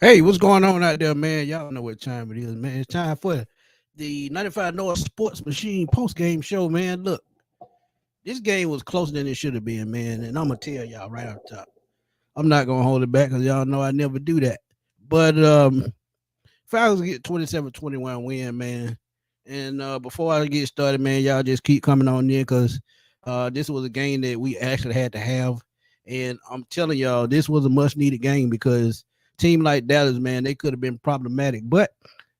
Hey, what's going on out there, man? Y'all know what time it is, man. It's time for the 95 North Sports Machine post game show, man. Look, this game was closer than it should have been, man. And I'm gonna tell y'all right off the top. I'm not gonna hold it back because y'all know I never do that. But Falcons get 27-21 win, man. And before I get started, man, y'all just keep coming on in because this was a game that we actually had to have. And I'm telling y'all, this was a much needed game because team like Dallas, man, they could have been problematic. But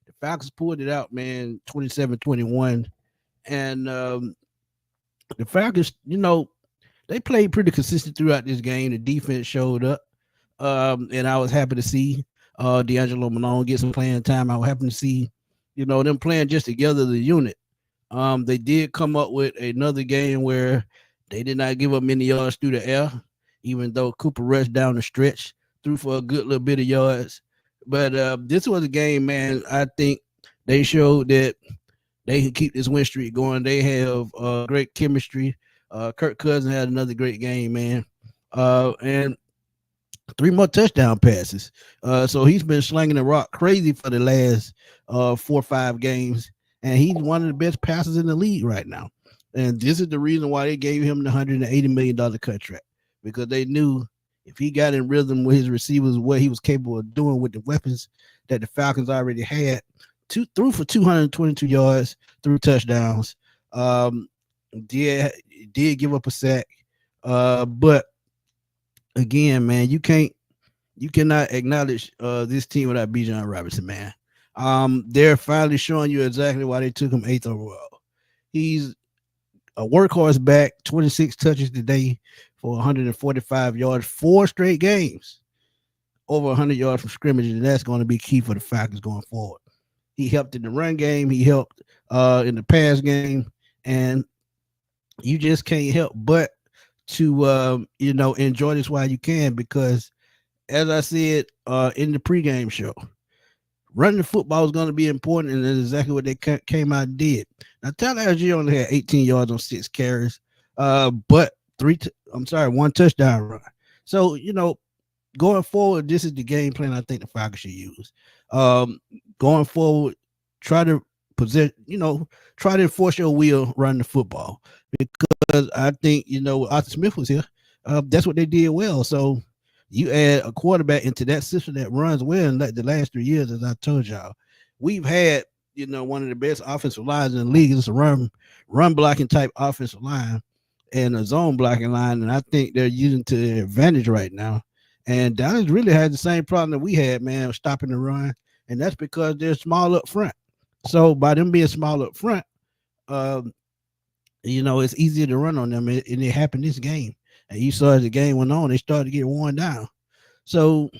the Falcons pulled it out, man, 27-21. And the Falcons, they played pretty consistent throughout this game. The defense showed up. And I was happy to see D'Angelo Malone get some playing time. I was happy to see, them playing just together as a unit. They did come up with another game where they did not give up many yards through the air, even though Cooper Rush down the stretch threw for a good little bit of yards. But this was a game, man. I think they showed that they can keep this win streak going. They have great chemistry. Kirk Cousins had another great game, man. And three more touchdown passes. So he's been slinging the rock crazy for the last 4 or 5 games. And he's one of the best passers in the league right now. And this is the reason why they gave him the $180 million contract, because they knew if he got in rhythm with his receivers, what he was capable of doing with the weapons that the Falcons already had. Threw for 222 yards, 3 touchdowns. Did give up a sack. But again, man, you cannot acknowledge this team without Bijan Robinson, man. They're finally showing you exactly why they took him 8th overall. He's a workhorse back, 26 touches today for 145 yards, 4 straight games, over 100 yards from scrimmage, and that's going to be key for the Falcons going forward. He helped in the run game, he helped in the pass game, and you just can't help but to enjoy this while you can, because as I said in the pregame show, running the football is going to be important, and that's exactly what they came out and did. Now, Tyler Algier only had 18 yards on 6 carries, but 1 touchdown run. So, going forward, this is the game plan I think the Falcons should use. Going forward, try to try to enforce your will running the football, because I think, Arthur Smith was here. That's what they did well. So you add a quarterback into that system that runs well. And like the last 3 years, as I told y'all, we've had, one of the best offensive lines in the league. It's a run blocking type offensive line and a zone blocking line. And I think they're using to their advantage right now. And Dallas really had the same problem that we had, man, stopping the run. And that's because they're small up front. So by them being small up front, it's easier to run on them. And it happened this game. And you saw as the game went on, they started to get worn down. So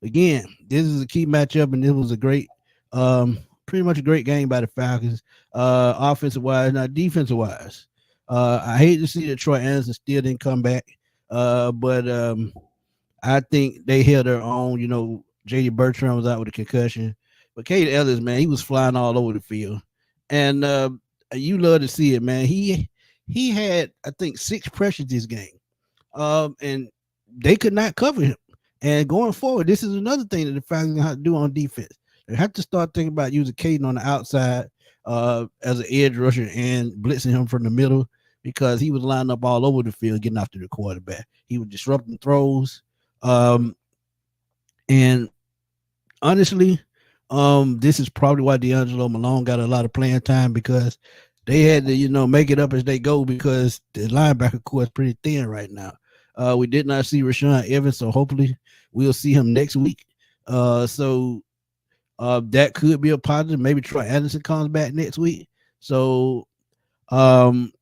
again, this is a key matchup, and this was a great, pretty much a great game by the Falcons, offensive wise, not defensive wise. I hate to see that Troy Anderson still didn't come back, but I think they held their own. JD Bertrand was out with a concussion, but Cade Ellis, man, he was flying all over the field, and you love to see it, man. He had, I think, 6 pressures this game. And they could not cover him. And going forward, this is another thing that the Falcons have to do on defense. They have to start thinking about using Caden on the outside as an edge rusher and blitzing him from the middle, because he was lining up all over the field, getting after the quarterback. He was disrupting throws. And honestly, this is probably why D'Angelo Malone got a lot of playing time, because they had to, make it up as they go, because the linebacker core is pretty thin right now. We did not see Rashawn Evans, so hopefully we'll see him next week. So that could be a positive. Maybe Troy Anderson comes back next week. So I'm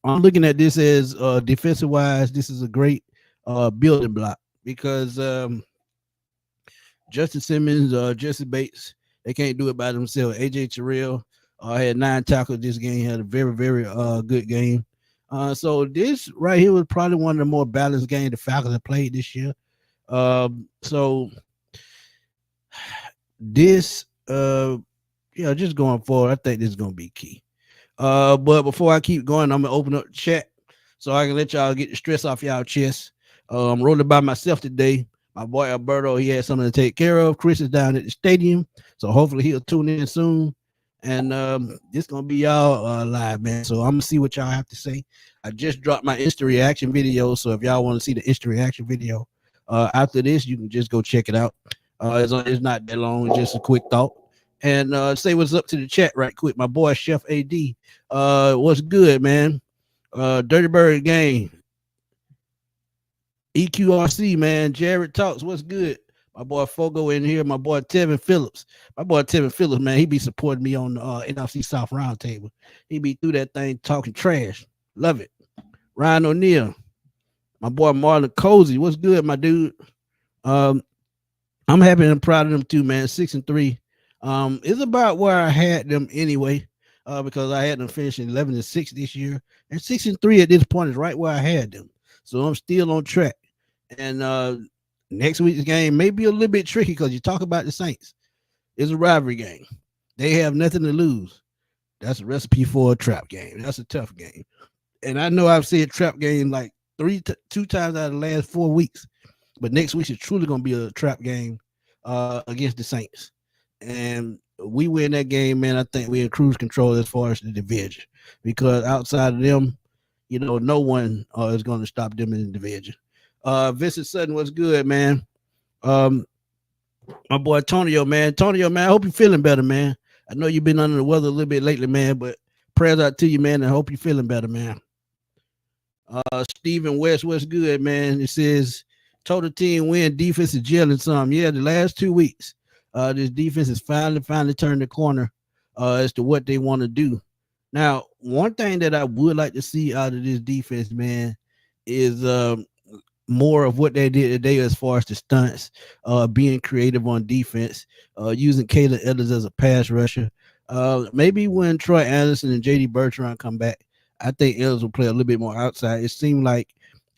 looking at this as defensive wise, this is a great building block, because Justin Simmons, Jesse Bates, they can't do it by themselves. AJ Terrell had 9 tackles this game, had a very, very good game. So this right here was probably one of the more balanced games the Falcons have played this year. So this, just going forward, I think this is going to be key. But before I keep going, I'm going to open up the chat so I can let y'all get the stress off y'all chest. I'm rolling by myself today. My boy Alberto, he had something to take care of. Chris is down at the stadium, so hopefully he'll tune in soon. And this gonna be y'all live, man. So I'm gonna see what y'all have to say. I just dropped my instant reaction video, so if y'all want to see the instant reaction video after this, you can just go check it out. It's not that long, it's just a quick thought. And say what's up to the chat right quick. My boy Chef AD, what's good, man? Dirty Bird Gang, EQRC, man. Jared Talks, what's good? My boy Fogo in here. My boy Tevin Phillips. My boy Tevin Phillips, man, he be supporting me on the NFC South Roundtable. He be through that thing talking trash. Love it. Ryan O'Neal. My boy Marlon Cozy, what's good, my dude? I'm happy and proud of them too, man. 6-3. It's about where I had them anyway, because I had them finishing 11-6 this year, and 6-3 at this point is right where I had them. So I'm still on track. And next week's game may be a little bit tricky because you talk about the Saints. It's a rivalry game. They have nothing to lose. That's a recipe for a trap game. That's a tough game. And I know I've said trap game like two times out of the last 4 weeks, but next week is truly going to be a trap game against the Saints. And we win that game, man. I think we're in cruise control as far as the division, because outside of them, no one is going to stop them in the division. Vincent Sutton, what's good, man? My boy Tonio, man. I hope you're feeling better, man. I know you've been under the weather a little bit lately, man, but prayers out to you, man, and I hope you're feeling better, man. Stephen West, what's good, man? It says total team win, defense is gelling some. Yeah, the last 2 weeks, this defense has finally turned the corner as to what they want to do. Now, one thing that I would like to see out of this defense, man, is more of what they did today as far as the stunts, being creative on defense, using Caleb Edwards as a pass rusher. Maybe when Troy Anderson and JD Bertrand come back, I think Edwards will play a little bit more outside. It seemed like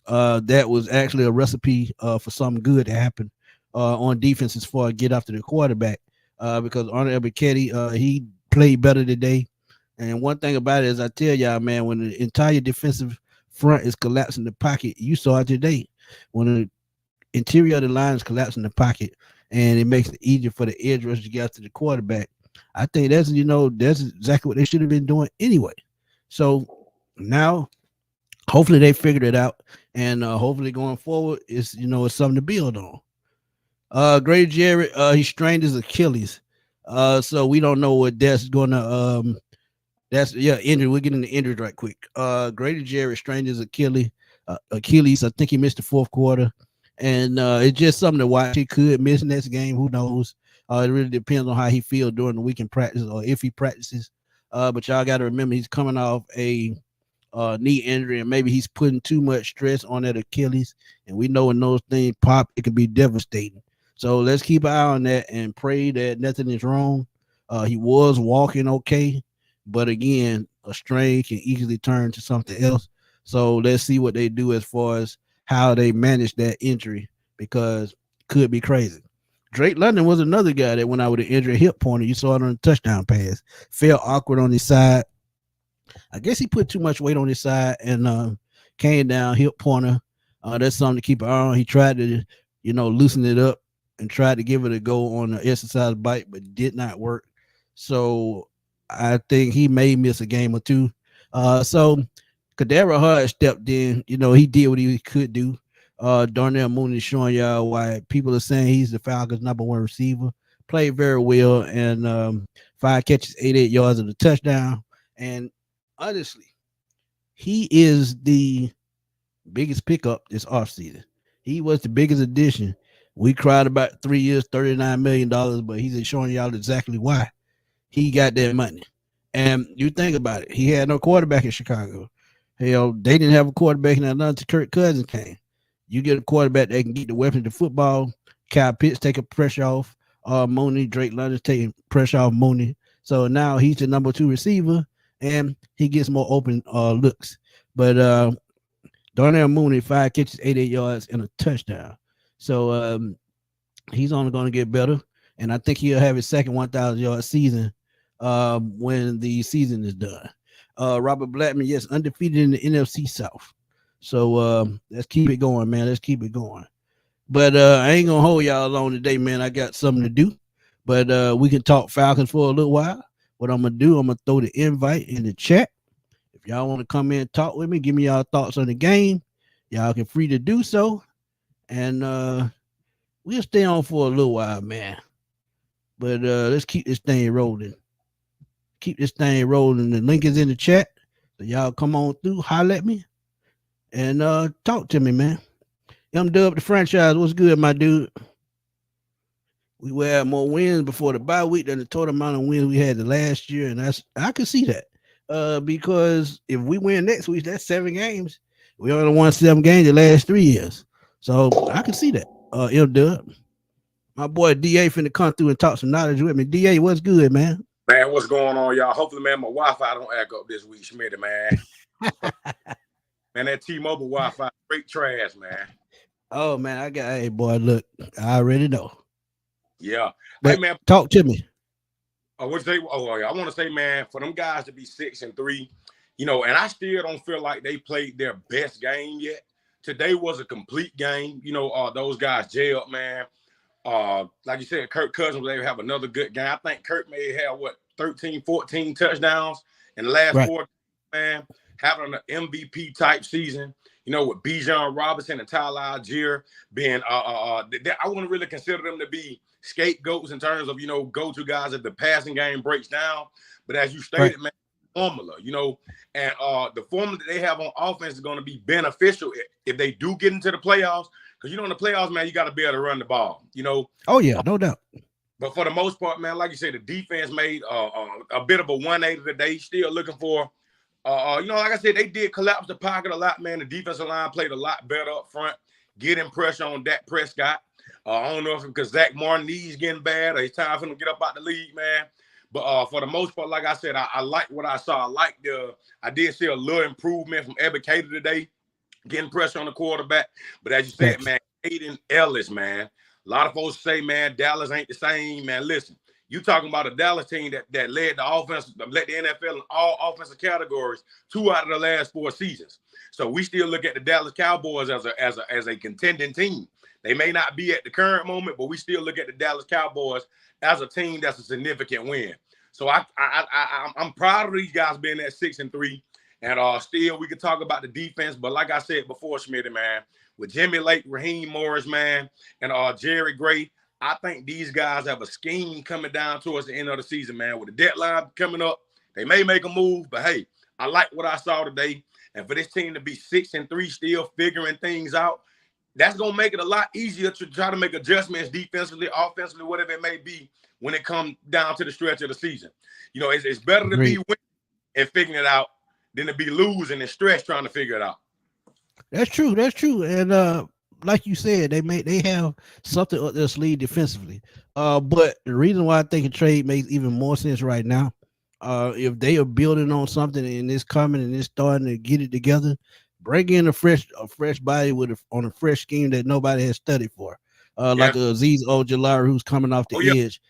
that was actually a recipe for something good to happen on defense as far as get after the quarterback, because Arnold Ebiketie, he played better today. And one thing about it is, I tell y'all, man, when the entire defensive front is collapsing the pocket, you saw it today. When the interior of the line is collapsing the pocket, and it makes it easier for the edge rusher to get after the quarterback, I think that's exactly what they should have been doing anyway. So now, hopefully they figured it out, and hopefully going forward, it's something to build on. Grady Jarrett, he strained his Achilles, so we don't know what that's going to. Injured. We're getting the injured right quick. Grady Jarrett strained his Achilles. I think he missed the fourth quarter, and it's just something to watch. He could miss next game. Who knows? It really depends on how he feels during the week in practice, or if he practices. But y'all got to remember, he's coming off a knee injury, and maybe he's putting too much stress on that Achilles. And we know when those things pop, it can be devastating. So let's keep an eye on that and pray that nothing is wrong. He was walking okay, but again, a strain can easily turn to something else. So let's see what they do as far as how they manage that injury, because it could be crazy. Drake London was another guy that went out with an injured hip pointer. You saw it on the touchdown pass. Felt awkward on his side. I guess he put too much weight on his side and came down hip pointer. That's something to keep an eye on. He tried to, loosen it up and tried to give it a go on the exercise bike, but did not work. So I think he may miss a game or two. So Kadara Hart stepped in. He did what he could do. Darnell Mooney is showing y'all why people are saying he's the Falcons' #1 receiver. Played very well, and 5 catches, 88 yards of the touchdown. And honestly, he is the biggest pickup this offseason. He was the biggest addition. We cried about 3 years, $39 million, but he's showing y'all exactly why he got that money. And you think about it, he had no quarterback in Chicago. Hell, they didn't have a quarterback in Atlanta until Kirk Cousins came. You get a quarterback that can get the weapons to football. Kyle Pitts taking pressure off Mooney. Drake London's taking pressure off Mooney. So now he's the #2 receiver, and he gets more open looks. But Darnell Mooney, 5 catches, 88 yards, and a touchdown. So he's only going to get better, and I think he'll have his second 1,000-yard season when the season is done. Robert Blackman, yes, undefeated in the NFC South. So let's keep it going, man. Let's keep it going. But I ain't gonna hold y'all long today, man. I got something to do. But we can talk Falcons for a little while. What I'm gonna do, I'm gonna throw the invite in the chat. If y'all want to come in and talk with me, give me y'all thoughts on the game. Y'all can free to do so. And we'll stay on for a little while, man. But let's keep this thing rolling. Keep this thing rolling. The link is in the chat. So y'all come on through, holler at me, and talk to me, man. M-Dub, the franchise, what's good, my dude? We will have more wins before the bye week than the total amount of wins we had the last year, and I can see that. Because if we win next week, that's 7 games. We only won 7 games the last 3 years, so I can see that. M-Dub, my boy DA finna come through and talk some knowledge with me. DA, what's good, man? Man, what's going on, y'all? Hopefully, man, my Wi-Fi don't act up this week, Schmitty, man. Man, that T-Mobile Wi-Fi, straight trash, man. Oh, man, hey, boy, look, I already know. Yeah. But hey, man, talk to me. I want to say, man, for them guys to be 6-3, and I still don't feel like they played their best game yet. Today was a complete game. Those guys jailed, man. Like you said, Kirk Cousins was able to have another good game. I think Kirk may have 13, 14 touchdowns in the last 4 man, having an MVP type season, with Bijan Robinson and Tyler Algier being I wouldn't really consider them to be scapegoats in terms of, go-to guys if the passing game breaks down. But as you stated, man, formula, and the formula that they have on offense is going to be beneficial if they do get into the playoffs. Because, in the playoffs, man, you got to be able to run the ball, Oh, yeah, no doubt. But for the most part, man, like you said, the defense made a bit of a 180 today. Still looking for, like I said, they did collapse the pocket a lot, man. The defensive line played a lot better up front, getting pressure on Dak Prescott. I don't know if because Zach Martin knees getting bad or it's time for him to get up out the league, man. But for the most part, like I said, I like what I saw. I did see a little improvement from Ebiketer today, getting pressure on the quarterback. But as you said, man, Aiden Ellis, man. A lot of folks say, man, Dallas ain't the same, man. Listen, you talking about a Dallas team that led the offense, led the NFL in all offensive categories 2 out of the last 4 seasons. So we still look at the Dallas Cowboys as a contending team. They may not be at the current moment, but we still look at the Dallas Cowboys as a team that's a significant win. So I'm proud of these guys being at 6-3. And still, we can talk about the defense. But like I said before, Schmitty, man, with Jimmy Lake, Raheem Morris, man, and Jerry Gray, I think these guys have a scheme coming down towards the end of the season, man. With the deadline coming up, they may make a move. But, hey, I like what I saw today. And for this team to be 6-3, still figuring things out, that's going to make it a lot easier to try to make adjustments defensively, offensively, whatever it may be when it comes down to the stretch of the season. It's better to be winning and figuring it out than to be losing and stress trying to figure it out. That's true. And like you said, they have something up their sleeve defensively. But the reason why I think a trade makes even more sense right now, if they are building on something and it's coming and it's starting to get it together, bring in a fresh body on a fresh scheme that nobody has studied for. Like Azeez Ojulari, who's coming off the edge.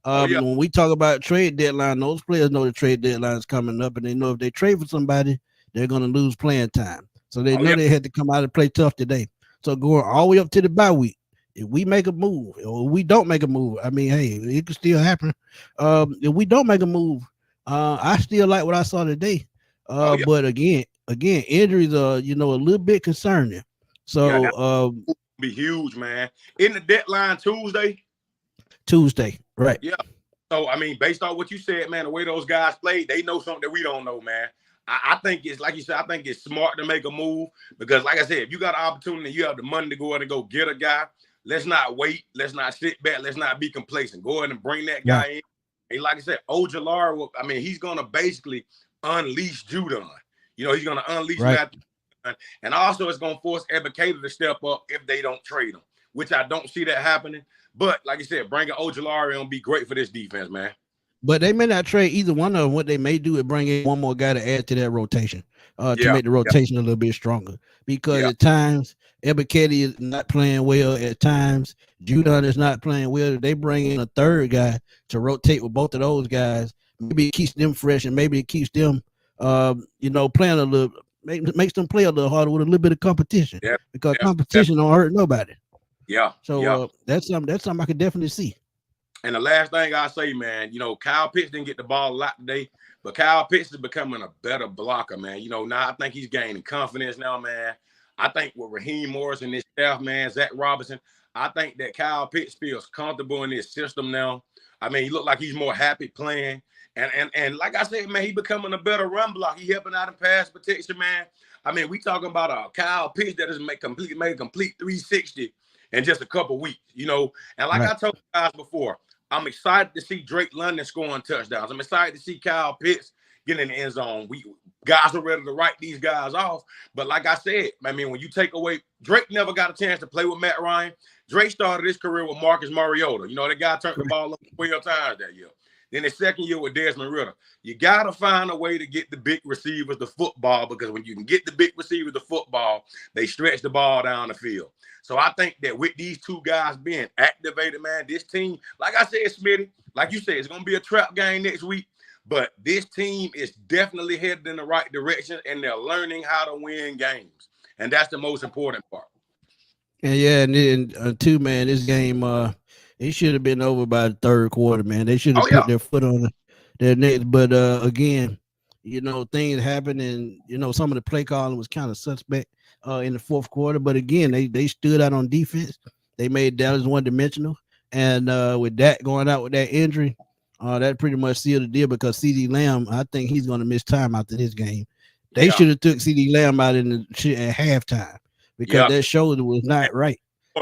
When we talk about trade deadline, those players know the trade deadline is coming up, and they know if they trade for somebody, they're going to lose playing time. So they know they had to come out and play tough today. So going all the way up to the bye week, if we make a move or we don't make a move, I mean, hey, it could still happen. If we don't make a move, I still like what I saw today. But again, injuries are, a little bit concerning. So be huge, man. In the deadline Tuesday, right? Yeah. So I mean, based on what you said, man, the way those guys played, they know something that we don't know, man. I think it's like you said. I think it's smart to make a move because, like I said, if you got an opportunity, you have the money to go ahead and go get a guy. Let's not wait. Let's not sit back. Let's not be complacent. Go ahead and bring that guy in. And like I said, Ojulari, I mean, he's gonna basically unleash Judon. He's gonna unleash Matthew. And also, it's going to force Ebiketer to step up if they don't trade him, which I don't see that happening. But like I said, bringing Ojulari on be great for this defense, man. But they may not trade either one of them. What they may do is bring in one more guy to add to that rotation to make the rotation a little bit stronger. Because at times, Ebiketer is not playing well. At times, Judon is not playing well. They bring in a third guy to rotate with both of those guys. Maybe it keeps them fresh and maybe it keeps them, playing a little. Makes them play a little harder with a little bit of competition because competition don't hurt nobody. Yeah. So that's something I could definitely see. And the last thing I say, man, Kyle Pitts didn't get the ball a lot today, but Kyle Pitts is becoming a better blocker, man. Now I think he's gaining confidence now, man. I think with Raheem Morris and his staff, man, Zach Robinson, I think that Kyle Pitts feels comfortable in his system now. I mean, he looked like he's more happy playing. And like I said, man, he becoming a better run block. He helping out in pass protection, man. I mean, we talking about a Kyle Pitts that has made a complete 360 in just a couple weeks, And like I told you guys before, I'm excited to see Drake London scoring touchdowns. I'm excited to see Kyle Pitts get in the end zone. Guys are ready to write these guys off. But like I said, I mean, when you take away, Drake never got a chance to play with Matt Ryan. Drake started his career with Marcus Mariota. That guy turned the ball over 12 times that year. Then his second year with Desmond Ritter. You got to find a way to get the big receivers the football, because when you can get the big receivers the football, they stretch the ball down the field. So I think that with these two guys being activated, man, this team, like I said, Smitty, like you said, it's going to be a trap game next week, but this team is definitely headed in the right direction, and they're learning how to win games. And that's the most important part. And then too, man, this game, it should have been over by the third quarter, man. They should have put their foot on their neck. But again, things happen, and some of the play calling was kind of suspect in the fourth quarter. But again, they stood out on defense. They made Dallas one-dimensional, and with that going out with that injury, that pretty much sealed the deal, because CeeDee Lamb, I think he's going to miss time after this game. They should have took CeeDee Lamb out at halftime, because that shoulder was not right.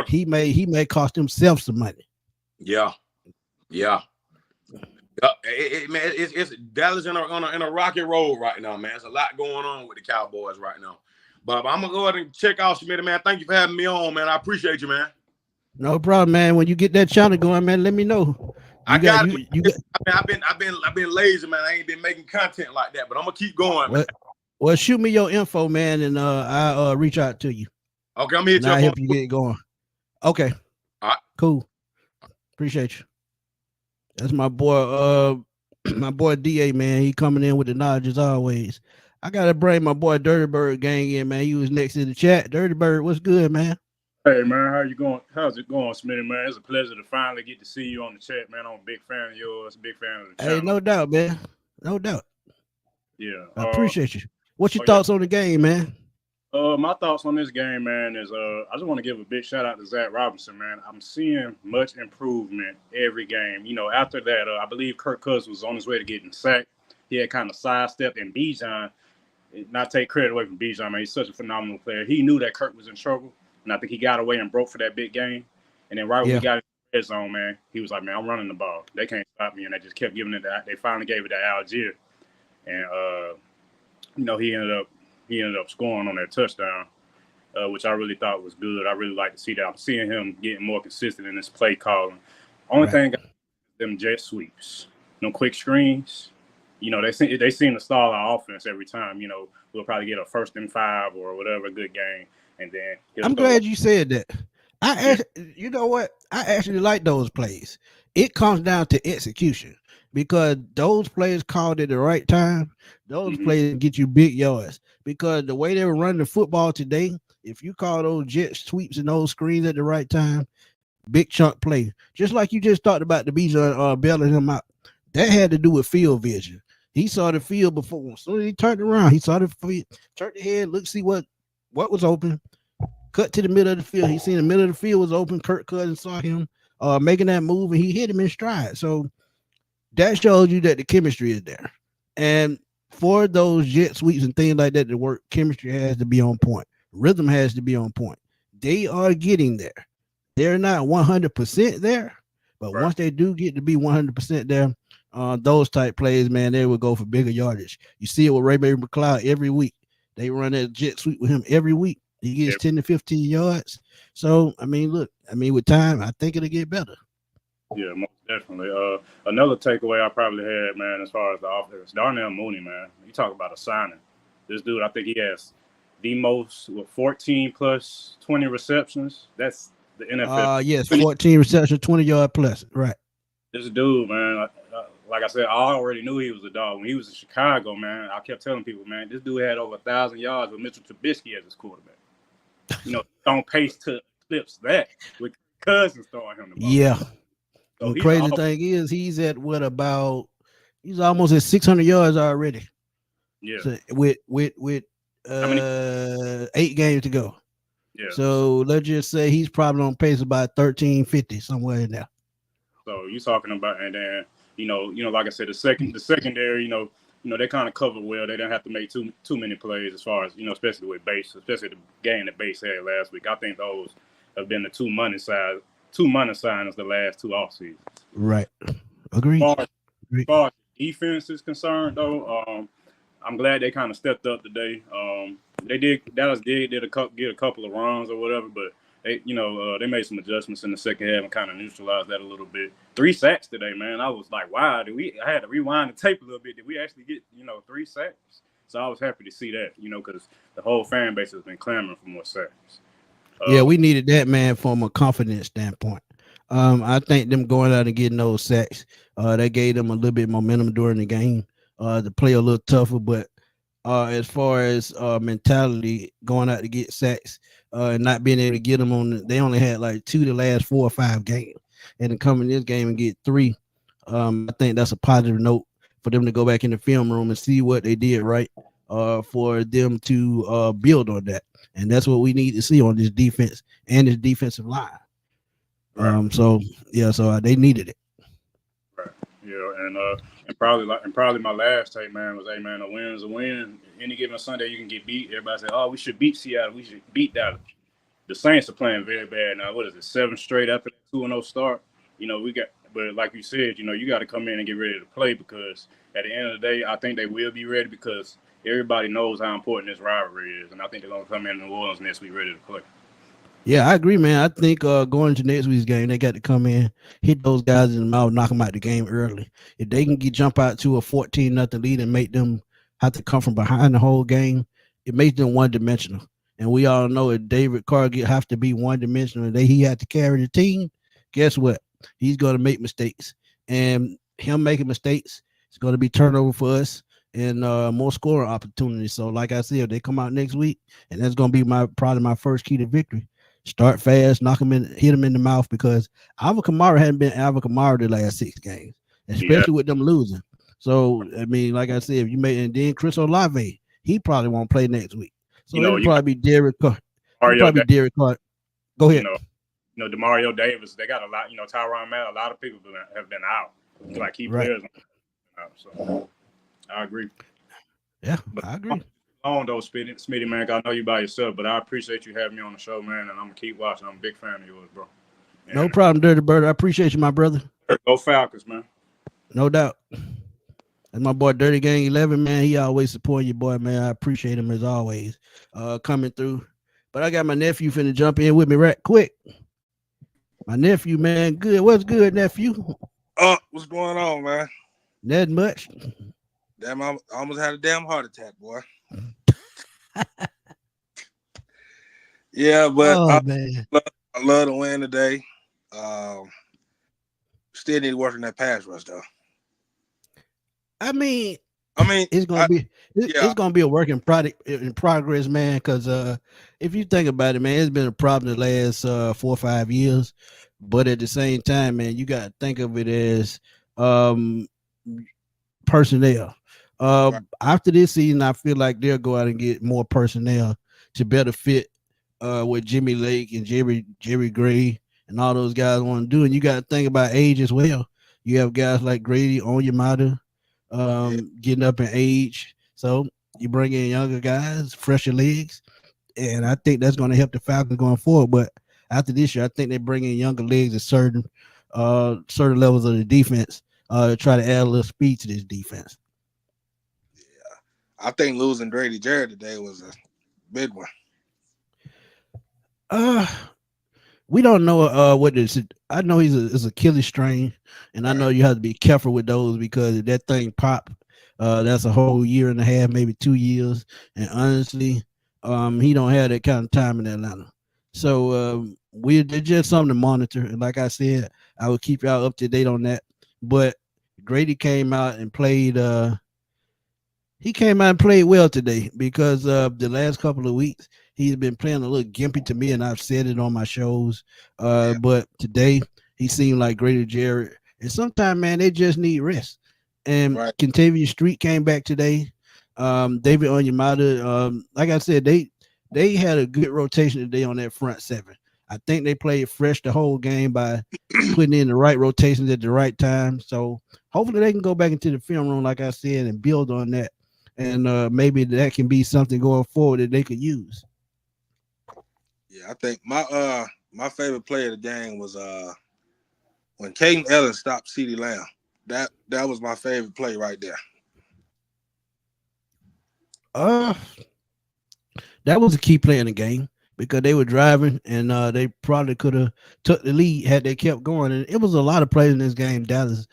He may cost himself some money. Yeah. It's Dallas in a rocky road right now, man. There's a lot going on with the Cowboys right now. But I'm gonna go ahead and check out Schmidt, man. Thank you for having me on, man. I appreciate you, man. No problem, man. When you get that channel going, man, let me know. I've been lazy, man. I ain't been making content like that, but I'm gonna keep going, man. Well, shoot me your info, man, and I'll reach out to you. Okay, I'm here to help you get going. Okay. All right. Cool. Appreciate you. That's my boy, DA, man. He coming in with the knowledge as always. I gotta bring my boy Dirty Bird gang in, man. He was next in the chat. Dirty Bird, what's good, man? Hey, man, how you going? How's it going, Smitty, man? It's a pleasure to finally get to see you on the chat, man. I'm a big fan of yours, big fan of the channel. Hey, no doubt, man. No doubt. Yeah. I appreciate you. What's your thoughts on the game, man? My thoughts on this game, man, is I just want to give a big shout out to Zach Robinson, man. I'm seeing much improvement every game. After that, I believe Kirk Cousins was on his way to getting sacked. He had kind of sidestepped, and Bijan, not take credit away from Bijan, man. He's such a phenomenal player. He knew that Kirk was in trouble, and I think he got away and broke for that big game. And then when we got in the red zone, man, he was like, man, I'm running the ball. They can't stop me. And they just kept giving it that. They finally gave it to Algier. And, he ended up scoring on that touchdown, which I really thought was good. I really like to see that. I'm seeing him getting more consistent in this play calling. Only thing, them jet sweeps, no quick screens. They seem to stall our offense every time. We'll probably get a 1st and 5 or whatever, good game. And then I'm glad you said that. You know what? I actually like those plays. It comes down to execution, because those plays called at the right time, those plays get you big yards. Because the way they were running the football today, if you call those jet sweeps and those screens at the right time, big chunk play. Just like you just talked about the Bijan bailing him out. That had to do with field vision. He saw the field before. As soon as he turned around, he saw the field, turned the head, look, see what was open. Cut to the middle of the field. He seen the middle of the field was open. Kirk Cousins saw him making that move, and he hit him in stride. So that shows you that the chemistry is there. And for those jet sweeps and things like that to work, chemistry has to be on point. Rhythm has to be on point. They are getting there. They're not 100% there, but once they do get to be 100% there, those type plays, man, they will go for bigger yardage. You see it with Ray McCloud every week. They run that jet sweep with him every week. He gets 10 to 15 yards. So, with time, I think it'll get better. Yeah, most definitely. Another takeaway I probably had, man, as far as the offense, Darnell Mooney, man. You talk about a signing. This dude, I think he has the most 14 plus 20 receptions. That's the NFL. Yes, 14 receptions, 20-yard plus. Right. This dude, man, like I said, I already knew he was a dog. When he was in Chicago, man, I kept telling people, man, this dude had over 1,000 yards with Mitchell Trubisky as his quarterback. On pace to eclipse that with Cousins throwing him the ball. Yeah. So The crazy thing is, he's at he's almost at 600 yards already. Yeah. So with How many? 8 games to go. Yeah. So let's just say he's probably on pace about 1350 somewhere in there. So you're talking about, and then like I said, the secondary, they kind of covered well. They didn't have to make too many plays as far as especially with base, especially the game that base had last week. I think those have been the two money signings the last 2 off seasons. Right. Agreed. As far as defense is concerned, though, I'm glad they kind of stepped up today. Dallas did get a couple of runs or whatever, but they made some adjustments in the second half and kind of neutralized that a little bit. 3 sacks today, man. I was like, wow, I had to rewind the tape a little bit. Did we actually get 3 sacks? So I was happy to see that, because the whole fan base has been clamoring for more sacks. Yeah, we needed that, man, from a confidence standpoint. I think them going out and getting those sacks, that gave them a little bit of momentum during the game to play a little tougher. But as far as mentality, going out to get sacks and not being able to get them they only had like 2 the last 4 or 5 games. And to come in this game and get 3, I think that's a positive note for them to go back in the film room and see what they did right for them to build on that. And that's what we need to see on this defense and this defensive line. Right. So they needed it. Right. Yeah, and probably my last take, man, was, hey, man, a win is a win. Any given Sunday you can get beat. Everybody say, oh, we should beat Seattle. We should beat Dallas. The Saints are playing very bad now. What is it, 7 straight after that 2-0 start? But like you said, you got to come in and get ready to play, because at the end of the day, I think they will be ready, because everybody knows how important this rivalry is, and I think they're going to come in New Orleans next week ready to play. Yeah, I agree, man. I think going into next week's game, they got to come in, hit those guys in the mouth, knock them out the game early. If they can jump out to a 14-0 lead and make them have to come from behind the whole game, it makes them one-dimensional. And we all know if David Carr have to be one-dimensional and he had to carry the team, guess what? He's going to make mistakes. And him making mistakes is going to be turnover for us and more scoring opportunities. So, like I said, if they come out next week, and that's going to be probably my first key to victory. Start fast, knock him in, hit him in the mouth, because Alvin Kamara hadn't been Alvin Kamara the last 6 games, especially with them losing. So, I mean, like I said, if you make, and then Chris Olave, he probably won't play next week. So it'll probably be Derek Carr. Derek Carr. Go ahead. DeMario Davis, they got a lot. Tyrann Mathieu, a lot of people have been out, like key players. So I agree. Yeah, I agree. On those, Smitty, man, I know you by yourself, but I appreciate you having me on the show, man, and I'm gonna keep watching. I'm a big fan of yours, bro. And no problem, Dirty Bird. I appreciate you, my brother. Go Falcons, man. No doubt. And my boy Dirty Gang 11, man, he always supporting you, boy, man. I appreciate him as always, coming through. But I got my nephew finna jump in with me right quick. My nephew, man, good. What's good, nephew? What's going on, man? Nothing much. Damn, I almost had a damn heart attack, boy. Yeah, but I love to win today. Still need to work on that pass rush, though. I mean, it's gonna be a work in progress, man. Because if you think about it, man, it's been a problem the last 4 or 5 years. But at the same time, man, you got to think of it as personnel. After this season, I feel like they'll go out and get more personnel to better fit what Jimmy Lake and Jerry Gray and all those guys want to do. And you got to think about age as well. You have guys like Grady Onyemata getting up in age. So you bring in younger guys, fresher legs. And I think that's going to help the Falcons going forward. But after this year, I think they bring in younger legs at certain levels of the defense to try to add a little speed to this defense. I think losing Grady Jarrett today was a big one. We don't know what this is. I know it's Achilles strain, and I know you have to be careful with those, because if that thing pop, that's a whole year and a half, maybe 2 years. And honestly, he don't have that kind of time in Atlanta. So it's just something to monitor. And like I said, I will keep y'all up to date on that. But Grady came out and played. He came out and played well today, because the last couple of weeks he's been playing a little gimpy to me, and I've said it on my shows. But today he seemed like greater Jared. And sometimes, man, they just need rest. And Right. Kentavious Street came back today. David Onyemata, like I said, they had a good rotation today on that front seven. I think they played fresh the whole game by putting in the right rotations at the right time. So hopefully they can go back into the film room, like I said, and build on that. And maybe that can be something going forward that they could use. Yeah, I think my favorite play of the game was when Caden Ellis stopped CeeDee Lamb. That was my favorite play right there. That was a key play in the game because they were driving and they probably could have took the lead had they kept going. And it was a lot of plays in this game. Dallas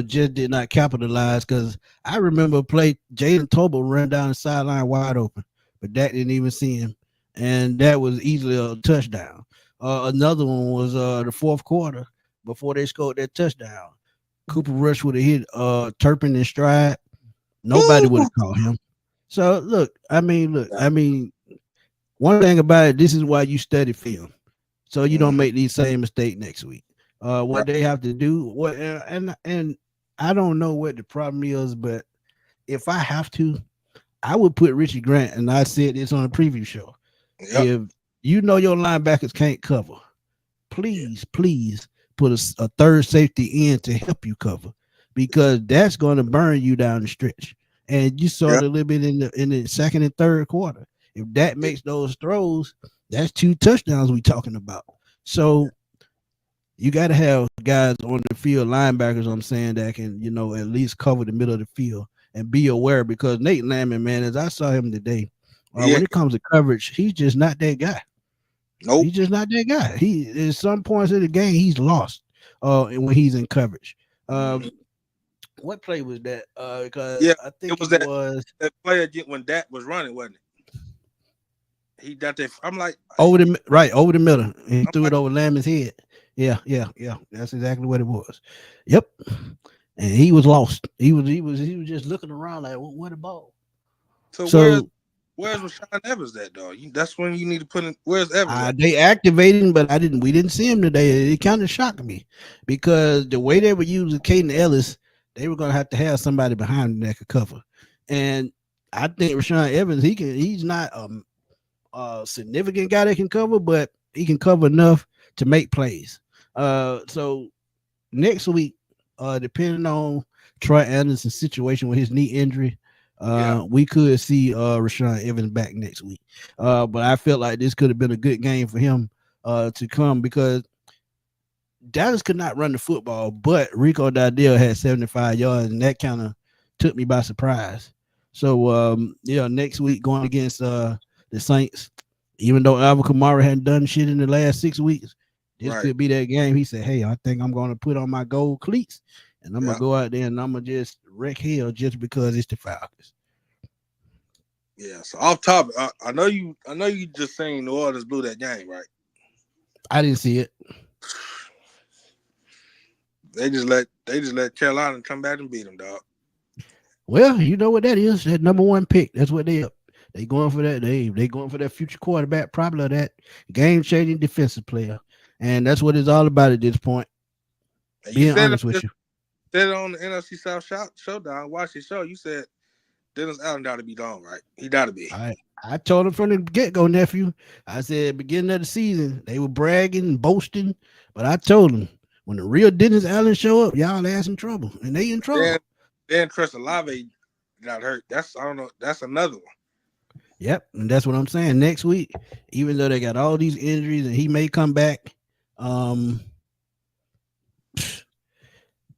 just did not capitalize because I remember a play Jalen Tobin ran down the sideline wide open, but Dak didn't even see him, and that was easily a touchdown. Another one was the fourth quarter before they scored that touchdown. Cooper Rush would have hit Turpin in stride. Nobody would have caught him. So look, one thing about it, this is why you study film, so you don't make these same mistake next week. What they have to do, and I don't know what the problem is, but if I have to, I would put Richie Grant, and I said this on a preview show. Yep. If you know your linebackers can't cover, please put a third safety in to help you cover, because that's going to burn you down the stretch. And you saw it a little bit in the second and third quarter. If that makes those throws, that's 2 touchdowns we talking about. So you got to have guys on the field, linebackers, I'm saying, that can, at least cover the middle of the field and be aware, because Nate Landman, man, as I saw him today, when it comes to coverage, he's just not that guy. Nope. He's just not that guy. He at some points of the game, he's lost when he's in coverage. What play was that? Because I think it was that play again when Dak was running, wasn't it? He got that. I'm like over the middle. He threw it over Lamon's head. Yeah. That's exactly what it was. Yep. And he was lost. He was just looking around like, what a ball. So where's Rashaan Evans at, though? That's when you need to put in. Where's Evans? They activated him, but we didn't see him today. It kind of shocked me because the way they were using Caden Ellis, they were going to have somebody behind him that could cover. And I think Rashaan Evans, he's not a significant guy that can cover, but he can cover enough to make plays. So next week, depending on Troy Anderson's situation with his knee injury, we could see Rashaan Evans back next week. But I felt like this could have been a good game for him to come, because Dallas could not run the football, but Rico Dardale had 75 yards, and that kind of took me by surprise. So, next week going against the Saints, even though Alvin Kamara hadn't done shit in the last 6 weeks, this could be that game. He said, hey, I think I'm going to put on my gold cleats, and I'm going to go out there and I'm going to just wreck hell just because it's the Falcons. Yeah, so off topic, I know you just saying New Orleans blew that game, right? I didn't see it. They just let Carolina come back and beat them, dog. Well, you know what that is. That number 1 pick. That's what they up. They going for that. They going for that future quarterback, probably that game-changing defensive player. And that's what it's all about at this point. Being honest with you. Said it on the NFC South Showdown. Watch your show. You said Dennis Allen got to be gone, right? He got to be. I told him from the get-go, nephew. I said beginning of the season, they were bragging and boasting. But I told them, when the real Dennis Allen show up, y'all ass in trouble. And they in trouble. Then Trust Olave got hurt. That's another one. Yep, and that's what I'm saying. Next week, even though they got all these injuries and he may come back,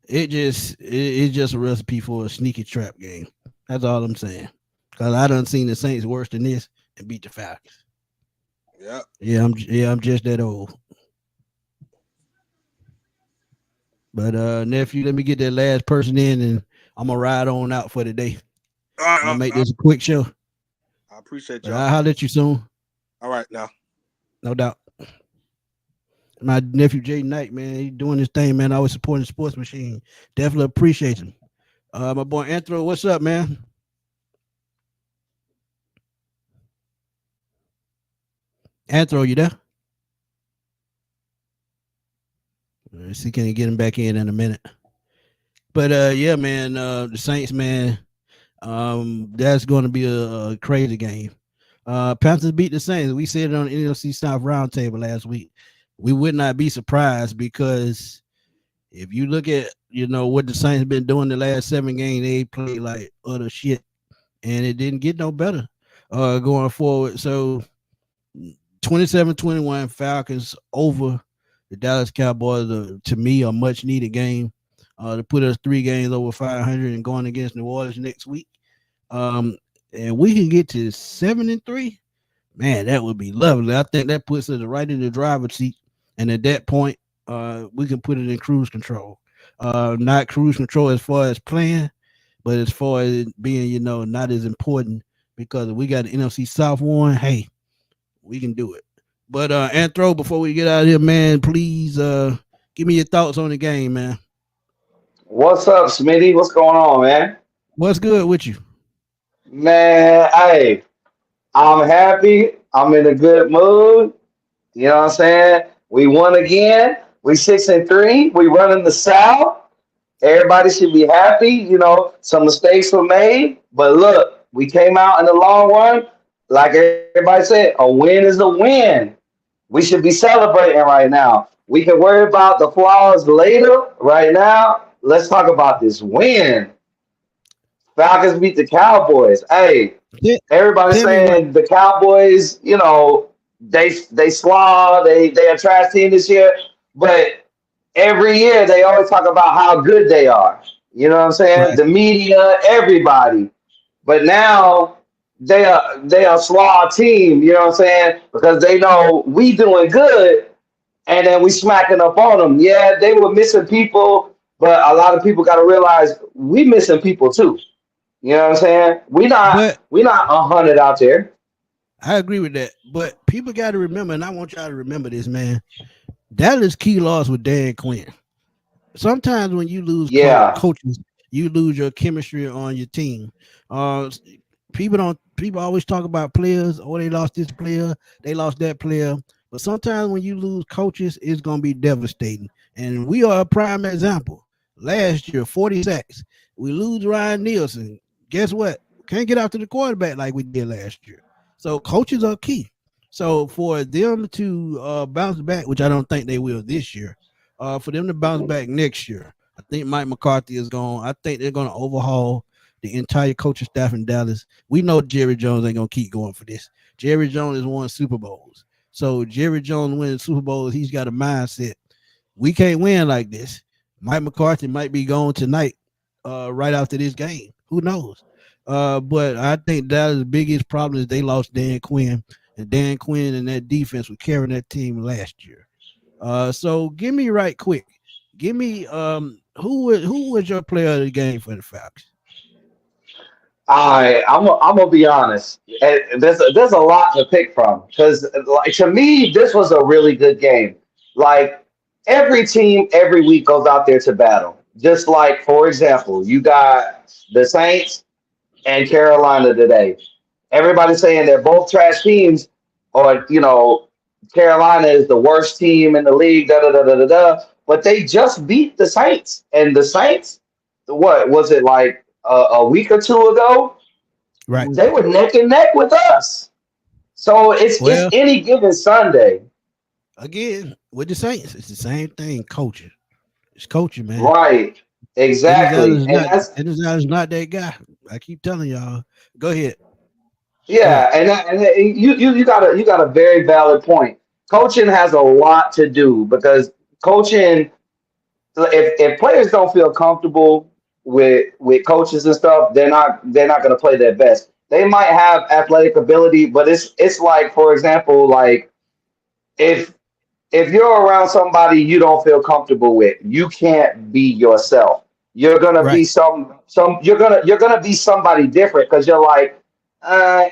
it's just a recipe for a sneaky trap game. That's all I'm saying. Because I done seen the Saints worse than this and beat the Falcons. Yeah, I'm just that old. But nephew, let me get that last person in, and I'm gonna ride on out for the day. I'm gonna make this a quick show. I appreciate you. I'll holler at you soon. All right, now. No doubt. My nephew Jay Knight, man, he's doing his thing, man. Always supporting the sports machine. Definitely appreciate him. My boy Anthro, what's up, man? Anthro, you there? Let's see, can you get him back in a minute? But yeah, man, the Saints, man, that's going to be a crazy game. Panthers beat the Saints. We said it on the NFC South Roundtable last week. We would not be surprised because if you look at what the Saints been doing the last 7 games, they played like utter shit, and it didn't get no better going forward. So 27-21 Falcons over the Dallas Cowboys. To me, a much needed game to put us 3 games over 500 and going against New Orleans next week. And we can get to 7-3. Man, that would be lovely. I think that puts us right in the driver's seat, and at that point, we can put it in cruise control. Not cruise control as far as playing, but as far as it being, not as important because if we got the NFC South one, hey, we can do it. But Anthro, before we get out of here, man, please give me your thoughts on the game, man. What's up, Smitty? What's going on, man? What's good with you? Man, hey, I'm happy. I'm in a good mood. You know what I'm saying? We won again. We 6-3. We running the South. Everybody should be happy. Some mistakes were made, but look, we came out in the long run. Like everybody said, a win is a win. We should be celebrating right now. We can worry about the flaws later. Right now, let's talk about this win. Falcons beat the Cowboys. Hey, everybody's saying the Cowboys, they slaw, they a trash team this year, but every year they always talk about how good they are. You know what I'm saying? Right. The media, everybody. But now they are a slaw team, you know what I'm saying? Because they know we doing good and then we smacking up on them. Yeah, they were missing people, but a lot of people got to realize we missing people too. You know what I'm saying? We not 100 out there. I agree with that, but people got to remember, and I want y'all to remember this, man. Dallas key loss with Dan Quinn. Sometimes when you lose coaches, you lose your chemistry on your team. People always talk about players. Oh, they lost this player, they lost that player. But sometimes when you lose coaches, it's gonna be devastating. And we are a prime example. Last year, 40 sacks. We lose Ryan Nielsen. Guess what? Can't get after the quarterback like we did last year. So coaches are key. So for them to bounce back, which I don't think they will this year, for them to bounce back next year, I think Mike McCarthy is gone. I think they're going to overhaul the entire coaching staff in Dallas. We know Jerry Jones ain't going to keep going for this. Jerry Jones has won Super Bowls. So Jerry Jones winning Super Bowls, he's got a mindset. We can't win like this. Mike McCarthy might be gone tonight, right after this game. Who knows? But I think Dallas' biggest problem is they lost Dan Quinn. And Dan Quinn and that defense were carrying that team last year. So give me right quick. Give me who was your player of the game for the Falcons? I'm gonna be honest. There's a lot to pick from because to me this was a really good game. Like every team every week goes out there to battle. Just like for example, you got the Saints and Carolina today. Everybody's saying they're both trash teams, or Carolina is the worst team in the league. Da da da da da da. But they just beat the Saints, and the Saints, what was it like a week or two ago? Right, they were neck and neck with us. So it's any given Sunday. Again, with the Saints, it's the same thing. Coaching, it's coaching, man. Right, exactly. And it's not that guy. I keep telling y'all. Go ahead. Yeah, and you got a very valid point. Coaching has a lot to do because coaching, if players don't feel comfortable with coaches and stuff, they're not going to play their best. They might have athletic ability, but it's like, for example, like if you're around somebody you don't feel comfortable with, you can't be yourself. You're gonna be you're gonna be somebody different because you're like, I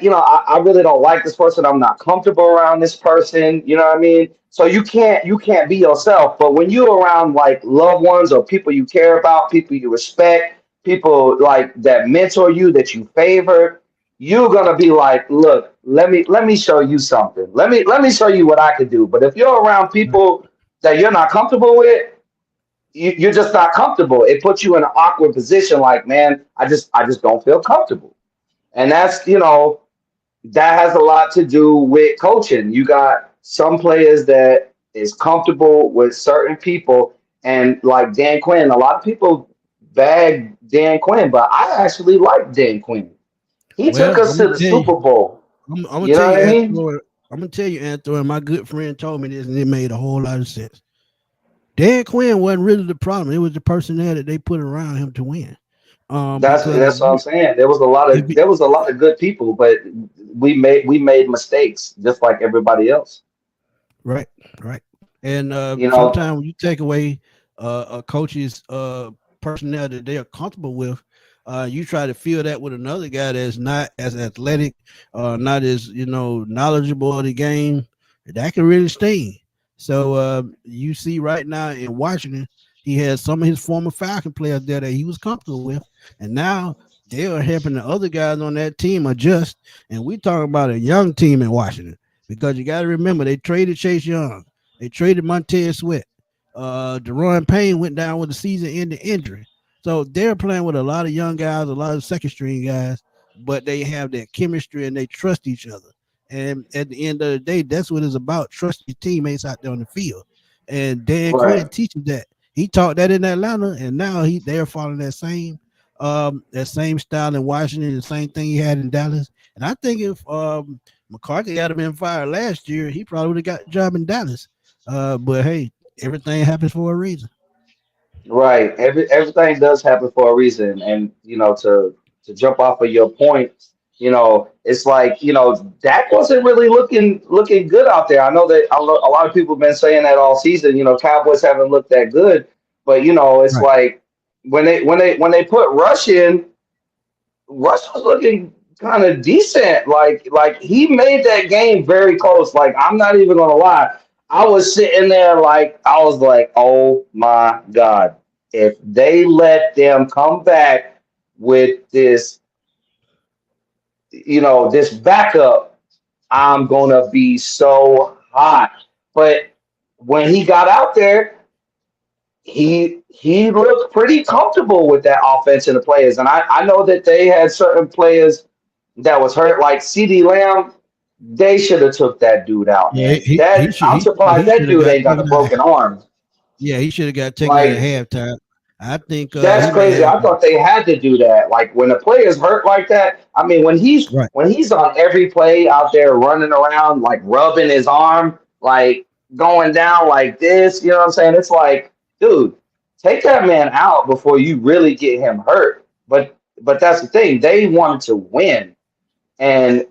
really don't like this person. I'm not comfortable around this person. You know what I mean? So you can't be yourself. But when you're around like loved ones or people you care about, people you respect, people like that mentor you, that you favor, you're gonna be like, look, let me show you something. Let me show you what I can do. But if you're around people that you're not comfortable with, you're just not comfortable. It puts you in an awkward position. Like, man, I just don't feel comfortable. And that's that has a lot to do with coaching. You got some players that is comfortable with certain people, and like Dan Quinn, a lot of people bag Dan Quinn, but I actually like Dan Quinn. He took Well, us to the Super Bowl. I'm gonna You know tell what you, I mean? Anthony. I'm gonna tell you, Anthony. And my good friend told me this, and it made a whole lot of sense. Dan Quinn wasn't really the problem. It was the personnel that they put around him to win. Because That's what I'm saying. There was a lot if of there was a lot of good people, but we made mistakes just like everybody else. right, right, and You know, sometimes when you take away a coach's personnel that they are comfortable with, you try to fill that with another guy that's not as athletic, not as knowledgeable of the game. That can really sting. So you see right now in Washington, he has some of his former Falcon players there that he was comfortable with, and now they are helping the other guys on that team adjust. And we talking about a young team in Washington because you got to remember they traded Chase Young, they traded Montez Sweat, Deron Payne went down with a season-ending injury. So they're playing with a lot of young guys, a lot of second-string guys, but they have that chemistry and they trust each other. And at the end of the day, that's what it's about. Trust your teammates out there on the field. And Dan Quinn right, teaches that. He taught that in Atlanta, and now they're following that same style in Washington, the same thing he had in Dallas. And I think if McCarthy had been fired last year, he probably would have got a job in Dallas. But hey, everything happens for a reason. right. Everything does happen for a reason, and to jump off of your point, it's like Dak wasn't really looking good out there. I know that a lot of people have been saying that all season. Cowboys haven't looked that good, but it's Right. like when they put Rush in. Russ was looking kind of decent. Like he made that game very close. Like I'm not even gonna lie. I was sitting there like I was like, oh my God. If they let them come back with this backup, I'm gonna be so hot. But when he got out there, he looked pretty comfortable with that offense and the players. And I know that they had certain players that was hurt, like CD Lamb. They should have took that dude out, Yeah, man. he That should I'm surprised he that should have dude got ain't got a taken out. broken arm. Yeah, he should have got taken out at Like halftime. I think that's he may crazy. have I thought they had to do that. Like when a player's hurt like that. I mean, when he's right. when he's on every play out there running around, like rubbing his arm, like going down like this. You know what I'm saying? It's like, dude, take that man out before you really get him hurt. But that's the thing. They wanted to win, and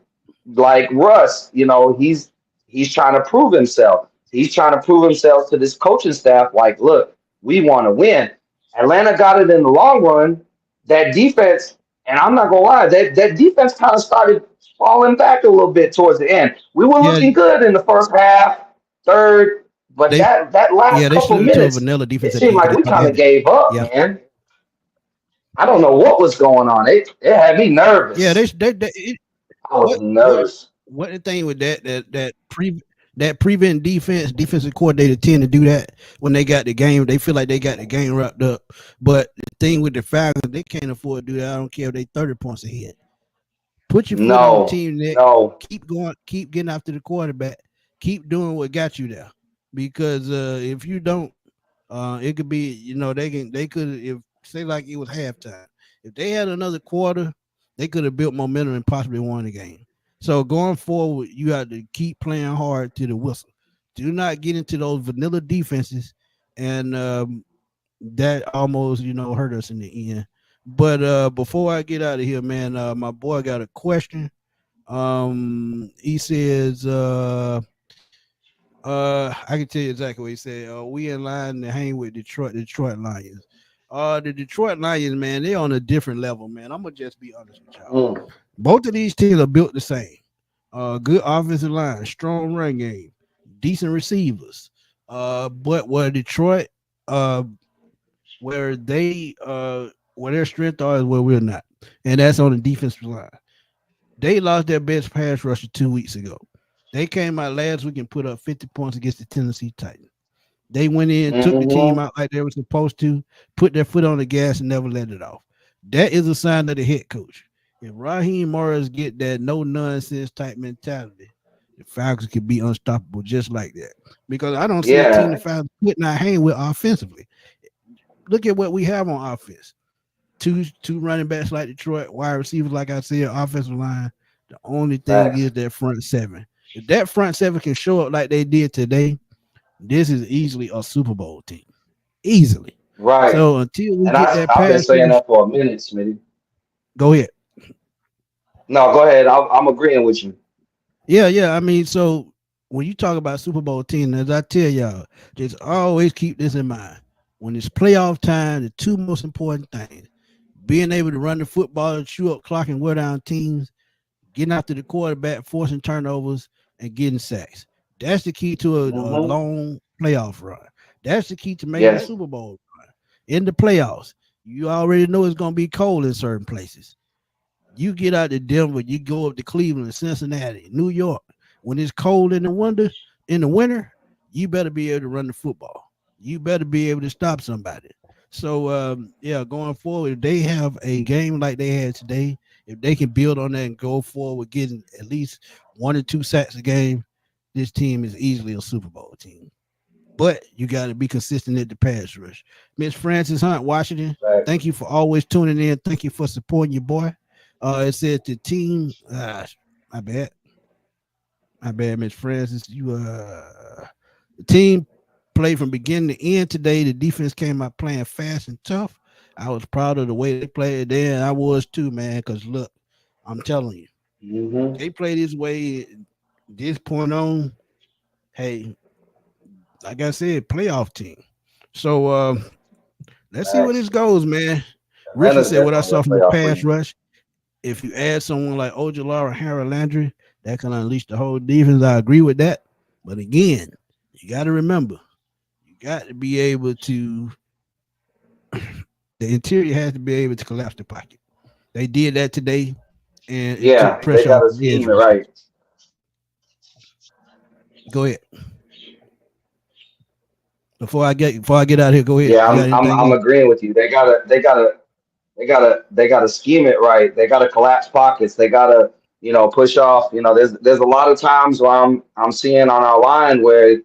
like Russ, he's trying to prove himself. He's trying to prove himself to this coaching staff. Like, look, we want to win. Atlanta got it in the long run. That defense, and I'm not gonna lie, that defense kind of started falling back a little bit towards the end. We were Yeah, looking good in the first half, third, but they that yeah, last they couple slid to a minutes, vanilla it defense at the seemed end like because we they thought they kind of had it. gave up, Yeah, man. I don't know what was going on. It had me yeah, nervous. I was what nervous. what the thing with that prevent defensive coordinator tend to do that when they got the game. They feel like they got the game wrapped up. But the thing with the Falcons, they can't afford to do that. I don't care if they 30 points ahead. Put your foot on the No, team neck. no. Keep going. Keep getting after the quarterback. Keep doing what got you there. Because if you don't, it could be they could if say like it was halftime. If they had another quarter, they could have built momentum and possibly won the game. So going forward, you have to keep playing hard to the whistle. Do not get into those vanilla defenses, and that almost hurt us in the end. But before I get out of here, man, my boy got a question. He says, I can tell you exactly what he said. We in line to hang with Detroit Lions. The Detroit Lions, man, they're on a different level, man. I'm gonna just be honest with y'all. Mm. Both of these teams are built the same. Good offensive line, strong run game, decent receivers. But where Detroit, uh, where their strength are is where we're not, and that's on the defensive line. They lost their best pass rusher 2 weeks ago. They came out last week and put up 50 points against the Tennessee Titans. They went in, took the team out like they were supposed to, put their foot on the gas and never let it off. That is a sign of the head coach. If Raheem Morris get that no nonsense type mentality, the Falcons could be unstoppable just like that. Because I don't see a team the Falcons putting our hand with offensively. Look at what we have on offense. Two running backs like Detroit, wide receivers, like I said, offensive line. The only thing is that front seven. If that front seven can show up like they did today, this is easily a Super Bowl team. Easily. Right. So until we get that pass, I've been saying that for a minute, Smitty. Go ahead. No, go ahead. I'm agreeing with you. Yeah. I mean, so when you talk about Super Bowl team, as I tell y'all, just always keep this in mind. When it's playoff time, the two most important things: being able to run the football, chew up clock, and wear down teams, getting after the quarterback, forcing turnovers, and getting sacks. That's the key to a long playoff run. That's the key to making a Super Bowl run. In the playoffs, you already know it's going to be cold in certain places. You get out to Denver, you go up to Cleveland, Cincinnati, New York. When it's cold in the winter, you better be able to run the football. You better be able to stop somebody. So, going forward, if they have a game like they had today, if they can build on that and go forward getting at least 1 or 2 sacks a game, this team is easily a Super Bowl team. But you got to be consistent at the pass rush. Miss Francis Hunt, Washington, thank you for always tuning in. Thank you for supporting your boy. It said the team, my bad, Miss Francis. The team played from beginning to end today. The defense came out playing fast and tough. I was proud of the way they played there, and I was too, man, because look, I'm telling you, they play this way, this point on, hey, like I said, playoff team. So let's see where this goes, man. Richard said what I saw from the pass rush. If you add someone like Ojulari, Harold Landry, that can unleash the whole defense. I agree with that. But again, you got to remember, you got to be able to, the interior has to be able to collapse the pocket. They did that today, and it took pressure they got off to the edge. Right. Go ahead. Before I get out of here, go ahead. Yeah, I'm agreeing with you. They gotta scheme it right. They gotta collapse pockets. They gotta, push off. There's a lot of times where I'm seeing on our line where,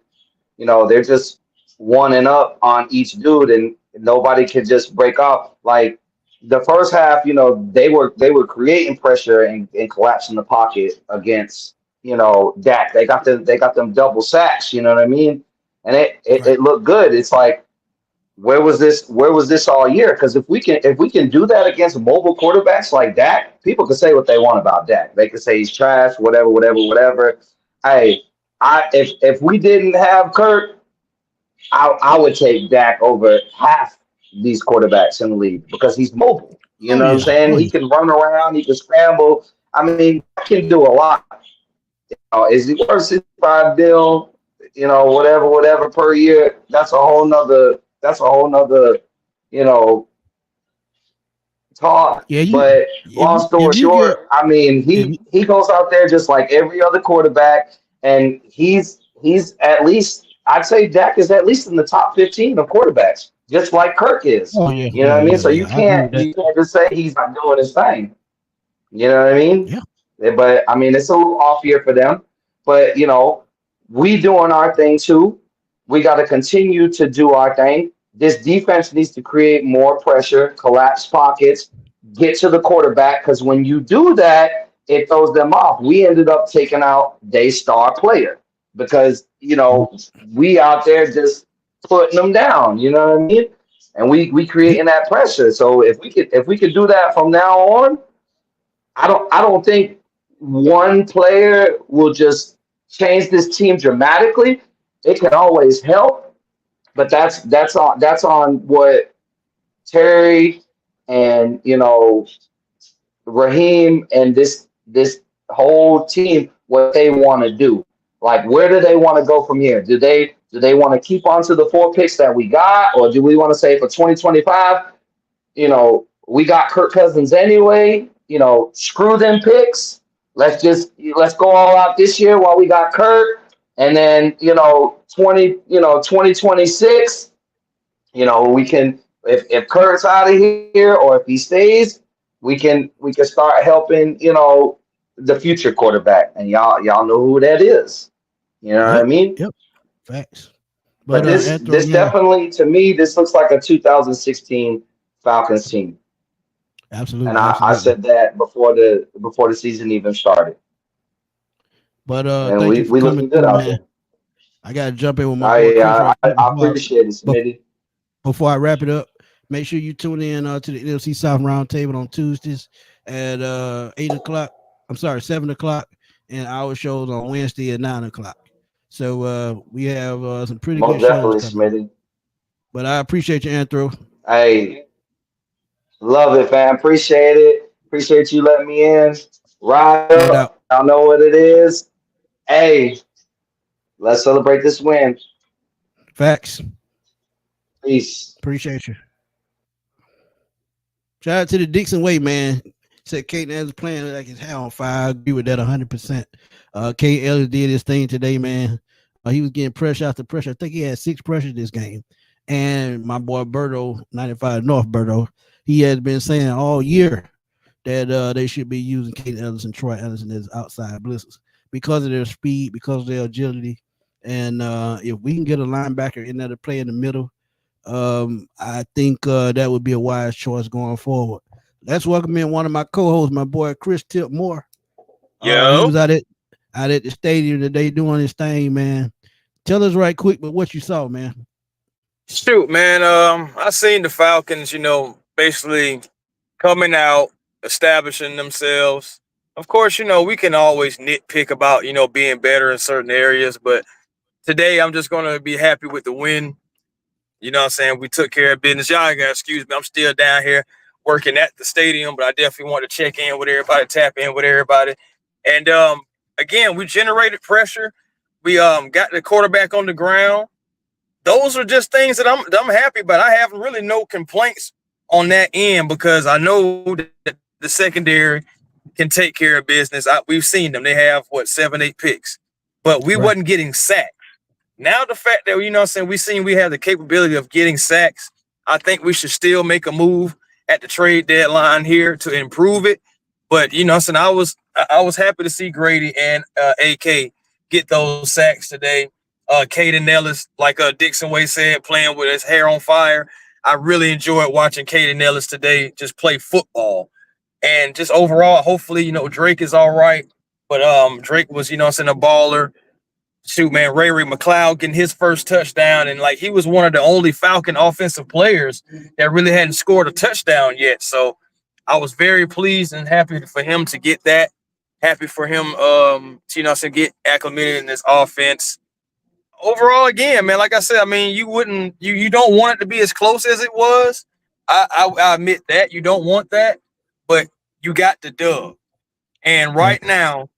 they're just one and up on each dude and nobody can just break off. Like the first half, they were creating pressure and collapsing the pocket against, Dak. They got them double sacks, you know what I mean? And it looked good. It's like, where was this all year? Because if we can do that against mobile quarterbacks like Dak, people can say what they want about Dak. They can say he's trash, whatever. Hey, if we didn't have Kirk, I would take Dak over half these quarterbacks in the league because he's mobile. You know what I'm saying? He can run around, he can scramble. I mean, he can do a lot. Is he worth 65 deal? Whatever per year. That's a whole nother, talk. Yeah, but long story short, I mean, he goes out there just like every other quarterback, and he's at least, I'd say Dak is at least in the top 15 of quarterbacks, just like Kirk is. You know what I mean? So you can't just say he's not doing his thing. You know what I mean? Yeah. But I mean, it's a little off year for them. But we doing our thing too. We got to continue to do our thing. This defense needs to create more pressure, collapse pockets, get to the quarterback, because when you do that, it throws them off. We ended up taking out their star player because, we out there just putting them down, you know what I mean? And we creating that pressure. So if we could do that from now on, I don't think one player will just change this team dramatically. It can always help, but that's on what Terry and Raheem and this whole team, what they want to do. Like, where do they want to go from here? Do they want to keep on to the 4 picks that we got, or do we want to say for 2025, we got Kirk Cousins anyway, screw them picks? let's go all out this year while we got Kurt, and then 2026, we can, if Kurt's out of here or if he stays, we can start helping the future quarterback, and y'all know who that is. You know what I mean? Yep. Facts. But this definitely, to me, this looks like a 2016 Falcons team. Absolutely. And I said that before the season even started. But and thank we you for coming looking good through, out man. there. I gotta jump in with my boy Chris I appreciate it, Smitty. Before I wrap it up, make sure you tune in to the NFC South Roundtable on Tuesdays at 7:00, and our shows on Wednesday at 9:00. So we have some pretty Most good definitely, shows coming. Smitty. But I appreciate you, Anthro. Hey, love it, fam. Appreciate it. Appreciate you letting me in. Ride up. I know what it is. Hey, let's celebrate this win. Facts. Peace. Appreciate you. Shout out to the Dixon Way, man. Said Kate Ellis playing like his hair on fire. I agree with that 100%. Kate Ellis did his thing today, man. He was getting pressure after pressure. I think he had 6 pressures this game. And my boy Berto, 95 North Berto, he has been saying all year that they should be using Kate Ellis and Troy Ellison as outside blitzers because of their speed, because of their agility. And if we can get a linebacker in there to play in the middle, I think that would be a wise choice going forward. Let's welcome in one of my co-hosts, my boy Chris Tip Moore. He was out at the stadium today doing his thing, man. Tell us right quick, but what you saw, man. Shoot, man. I seen the Falcons, basically coming out, establishing themselves. Of course, we can always nitpick about, being better in certain areas, but today I'm just gonna be happy with the win. You know what I'm saying? We took care of business. Y'all gotta excuse me. I'm still down here working at the stadium, but I definitely want to check in with everybody, tap in with everybody. And again, we generated pressure. We got the quarterback on the ground. Those are just things that I'm happy about. I have really no complaints on that end because I know that the secondary can take care of business. We've seen them. They have 7, 8 picks, but we wasn't getting sacked. Now the fact that we have the capability of getting sacks, I think we should still make a move at the trade deadline here to improve it. But I was happy to see Grady and AK get those sacks today. Caden Ellis, like Dixon Way said, playing with his hair on fire. I really enjoyed watching Caden Ellis today just play football. And just overall, hopefully, Drake is all right. But Drake was, a baller. Shoot, man, Ray McLeod getting his first touchdown. And, he was one of the only Falcon offensive players that really hadn't scored a touchdown yet. So I was very pleased and happy for him to get that. Happy for him to get acclimated in this offense. Overall, again, man, like I said, you don't want it to be as close as it was. I admit that. You don't want that. But you got the dub. And right now,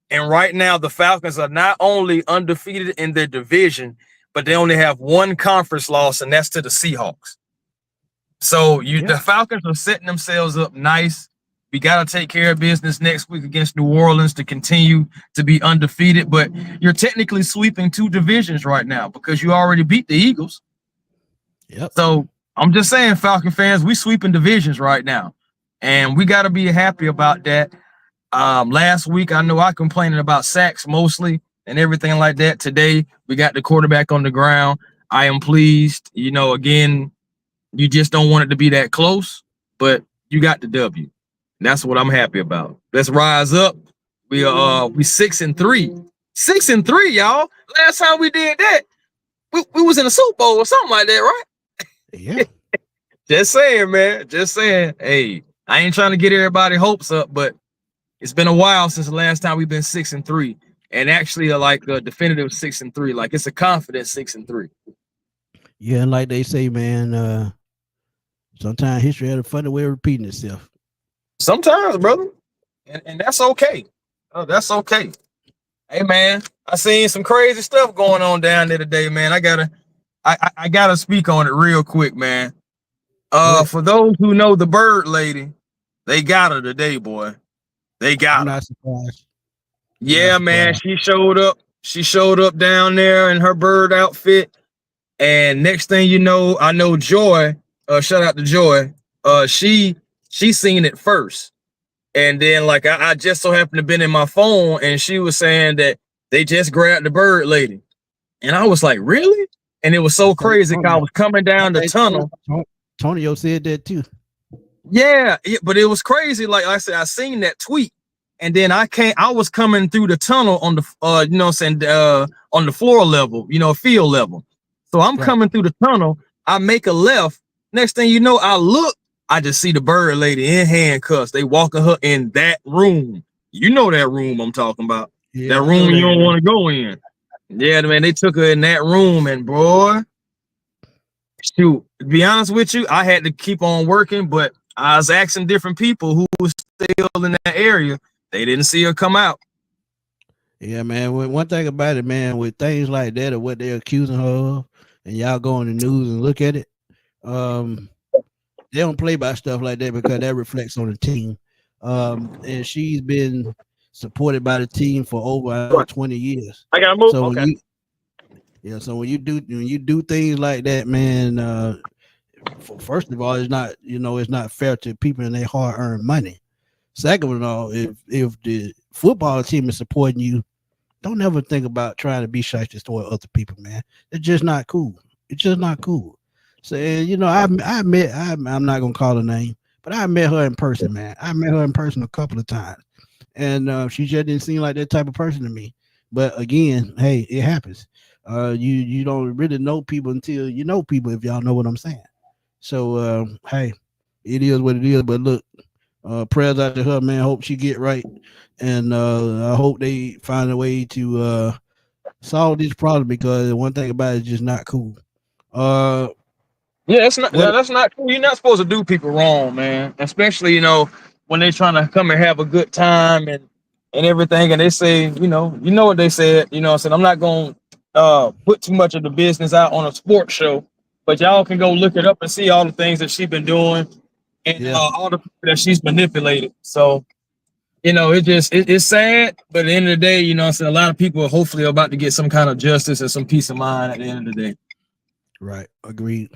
the Falcons are not only undefeated in their division, but they only have one conference loss, and that's to the Seahawks. So the Falcons are setting themselves up nice. We got to take care of business next week against New Orleans to continue to be undefeated. But you're technically sweeping 2 divisions right now because you already beat the Eagles. Yep. So I'm just saying, Falcon fans, we sweeping divisions right now. And we got to be happy about that. Last week, I know I complained about sacks mostly and everything like that. Today, we got the quarterback on the ground. I am pleased. Again, you just don't want it to be that close, but you got the W. That's what I'm happy about. Let's rise up. We 6-3. 6-3, y'all. Last time we did that, we was in a Super Bowl or something like that, right? Yeah. Just saying, man. Just saying. Hey, I ain't trying to get everybody hopes up, but it's been a while since the last time we've been 6-3, and actually a definitive 6-3. Like it's a confident 6-3. Yeah, and like they say, man, sometimes history had a funny way of repeating itself. Sometimes, brother, and that's okay. Oh, that's okay. Hey, man, I seen some crazy stuff going on down there today, man. I gotta speak on it real quick, man. For those who know the bird lady, they got her today, boy. They got her. I'm not surprised. Yeah, man. She showed up. She showed up down there in her bird outfit. And next thing you know, I know Joy. Shout out to Joy. She seen it first. And then like I just so happened to been in my phone, and she was saying that they just grabbed the bird lady. And I was like, really? And it was so crazy because I was coming down the tunnel. Tonio said that too. Yeah, but it was crazy. Like I said, I seen that tweet, and then I was coming through the tunnel on the you know what I'm saying, on the floor level, you know, field level. So I'm coming through the tunnel, I make a left. Next thing you know, I look, I just see the bird lady in handcuffs. They walking her in that room. You know that room I'm talking about. Yeah, that room you don't want to go in. Yeah, man, they took her in that room, and boy, shoot, to be honest with you, I had to keep on working, but I was asking different people who was still in that area. They didn't see her come out. Yeah, man. One thing about it, man, with things like that or what they're accusing her of, and y'all go on the news and look at it, they don't play by stuff like that because that reflects on the team. And she's been supported by the team for over 20 years. I gotta move. So so when you do things like that, man, first of all, it's not fair to people and their hard-earned money. Second of all, if the football team is supporting you, don't ever think about trying to be shysters toward other people, man. It's just not cool. It's just not cool. So, I'm not gonna call her name, but I met her in person, man. I met her in person a couple of times, and she just didn't seem like that type of person to me. But again, hey, it happens. You don't really know people until you know people, if y'all know what I'm saying. So, hey, it is what it is. But look, prayers out to her, man. Hope she get right, and I hope they find a way to solve this problem, because one thing about it is just not cool. That's not cool. You're not supposed to do people wrong, man. Especially, when they're trying to come and have a good time and everything, and they say, what they said, I said, I'm not gonna put too much of the business out on a sports show, but y'all can go look it up and see all the things that she's been doing and all the people that she's manipulated. So, it's sad, but at the end of the day, I said, a lot of people hopefully are about to get some kind of justice and some peace of mind at the end of the day. Right. Agreed.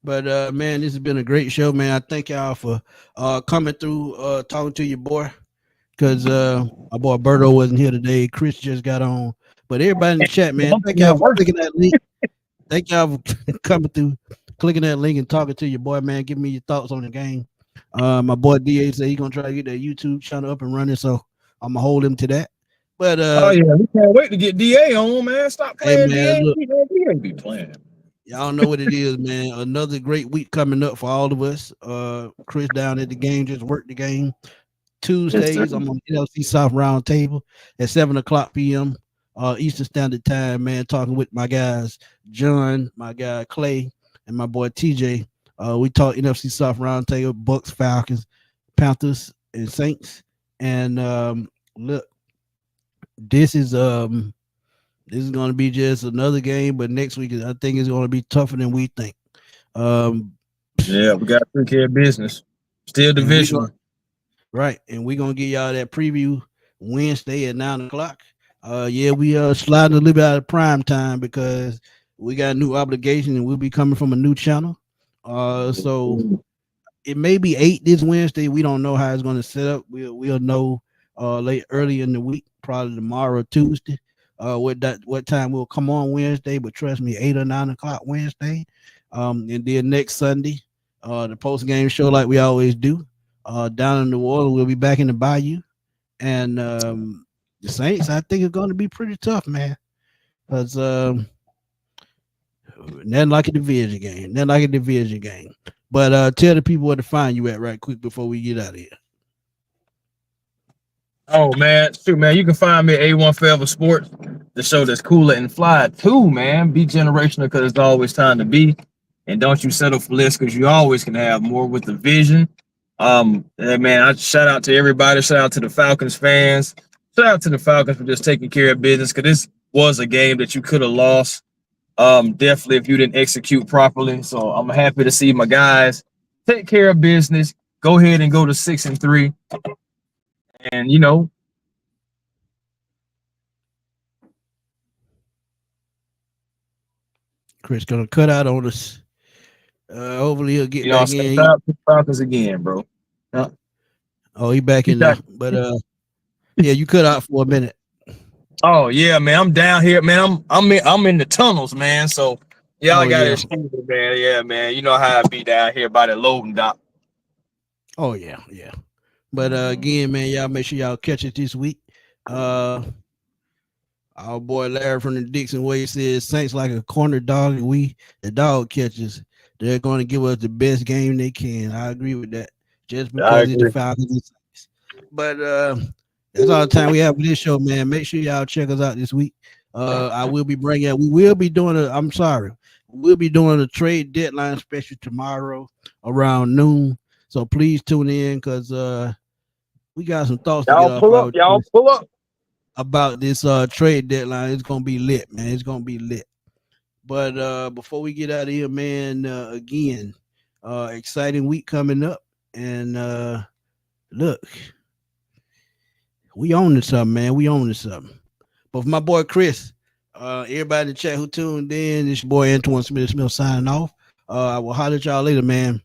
But man, this has been a great show, man. I thank y'all for coming through, talking to your boy, because my boy Berto wasn't here today. Chris just got on. But everybody in the chat, man, thank y'all for clicking that link. Thank y'all for coming through, clicking that link and talking to your boy, man. Give me your thoughts on the game. My boy DA said he's gonna try to get that YouTube channel up and running, so I'm gonna hold him to that. But we can't wait to get DA on, man. Stop playing, hey, man, DA. Look, DA be playing. Y'all know what it is, man. Another great week coming up for all of us. Chris down at the game, just worked the game. Tuesdays, I'm on the NFC South Roundtable at 7:00 p.m. Eastern Standard Time, man, talking with my guys, John, my guy Clay, and my boy TJ. We talk NFC South Roundtable, Bucks, Falcons, Panthers, and Saints. And look, this is going to be just another game, but next week I think it's going to be tougher than we think. Yeah, we got to take care of business. Still divisional. Right, and we're going to give y'all that preview Wednesday at 9:00. We sliding a little bit out of prime time because we got a new obligation and we'll be coming from a new channel. So it may be 8 this Wednesday. We don't know how it's going to set up. We'll know early in the week, probably tomorrow or Tuesday. What time we'll come on Wednesday, but trust me, 8 or 9 o'clock Wednesday. And then next Sunday, the post game show like we always do. Down in New Orleans, we'll be back in the Bayou. And the Saints, I think, are going to be pretty tough, man. Because nothing like a division game. But tell the people where to find you at right quick before we get out of here. Oh, man. Shoot, man. You can find me at A1 Forever Sports, the show that's cooler and fly too, man. Be generational because it's always time to be. And don't you settle for less because you always can have more with the vision. Man, I shout out to everybody. Shout out to the Falcons fans. Shout out to the Falcons for just taking care of business, because this was a game that you could have lost. Definitely if you didn't execute properly. So I'm happy to see my guys take care of business. Go ahead and go to 6-3. And Chris gonna cut out on us. Hopefully he'll get You know back what I'm in. saying? Falcons again, bro. Yeah. Oh, he back He in now. back. But yeah, you cut out for a minute. Oh yeah, man. I'm down here, man. I'm in the tunnels, man. So y'all Oh gotta yeah. excuse me, man. Yeah, man. You know how I be down here by the loading dock. Oh yeah, yeah. But again, man, y'all make sure y'all catch it this week. Our boy Larry from the Dixon Way says Saints like a corner dog, and we the dog catchers. They're going to give us the best game they can. I agree with that. Just I because it's the agree. Falcons and Saints. But that's all the time we have for this show, man. Make sure y'all check us out this week. I will be bringing. We will be doing a. I'm sorry. We'll be doing a trade deadline special tomorrow around noon. So please tune in because we got some thoughts to get Y'all off pull up. Y'all pull up. about this trade deadline. It's gonna be lit, man. It's gonna be lit. But before we get out of here, man, again, exciting week coming up. And look, we own this something, man. We own this something. But for my boy Chris, everybody in the chat who tuned in, this your boy Antoine Smith signing off. I will holler at y'all later, man.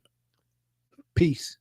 Peace.